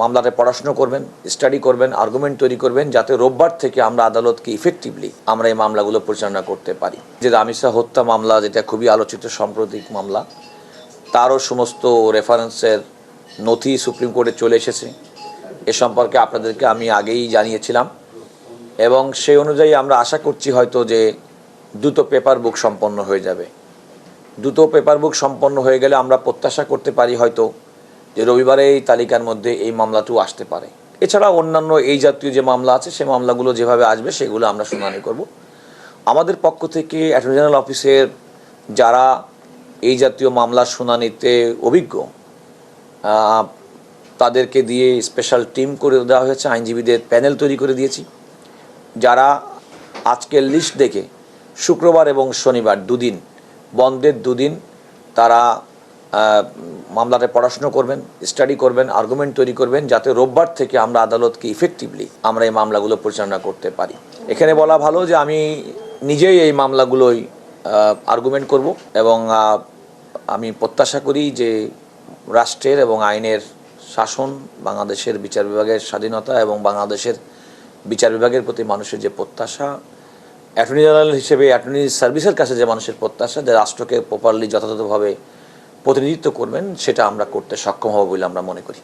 মামলাতে পড়াশোনা করবেন, স্টাডি করবেন, আর্গুমেন্ট তৈরি করবেন, যাতে রোববার থেকে আমরা আদালতকে ইফেক্টিভলি আমরা এই মামলাগুলো পরিচালনা করতে পারি। যে রামিসা হত্যা মামলা, যেটা খুবই আলোচিত সাম্প্রতিক মামলা, তারও সমস্ত রেফারেন্সের নথি সুপ্রিম কোর্টে চলে এসেছে। এ সম্পর্কে আপনাদেরকে আমি আগেই জানিয়েছিলাম এবং সেই অনুযায়ী আমরা আশা করছি হয়তো যে দ্রুত পেপার বুক সম্পন্ন হয়ে যাবে। দ্রুত পেপার বুক সম্পন্ন হয়ে গেলে আমরা প্রত্যাশা করতে পারি হয়তো যে রবিবারে এই তালিকার মধ্যে এই মামলাটিও আসতে পারে। এছাড়া অন্যান্য এই জাতীয় যে মামলা আছে সেই মামলাগুলো যেভাবে আসবে সেগুলো আমরা শুনানি করব। আমাদের পক্ষ থেকে অ্যাটর্নি জেনারেল অফিসের যারা এই জাতীয় মামলার শুনানিতে অভিজ্ঞ তাদেরকে দিয়ে স্পেশাল টিম করে দেওয়া হয়েছে, আইনজীবীদের প্যানেল তৈরি করে দিয়েছি, যারা আজকের লিস্ট দেখে শুক্রবার এবং শনিবার দুদিন বন্ধের দুদিন তারা মামলাতে পড়াশোনা করবেন, স্টাডি করবেন, আর্গুমেন্ট তৈরি করবেন, যাতে রোববার থেকে আমরা আদালতকে ইফেক্টিভলি আমরা এই মামলাগুলো পরিচালনা করতে পারি। এখানে বলা ভালো যে আমি নিজেই এই মামলাগুলোই আর্গুমেন্ট করব এবং আমি প্রত্যাশা করি যে রাষ্ট্রের এবং আইনের শাসন, বাংলাদেশের বিচার বিভাগের স্বাধীনতা এবং বাংলাদেশের বিচার বিভাগের প্রতি মানুষের যে প্রত্যাশা, অ্যাটর্নি জেনারেল হিসেবে অ্যাটর্নি সার্ভিসের কাছে যে মানুষের প্রত্যাশা যে রাষ্ট্রকে প্রপারলি যথাযথভাবে প্রতিনিধিত্ব করবেন, সেটা আমরা করতে সক্ষম হব বলে আমরা মনে করি।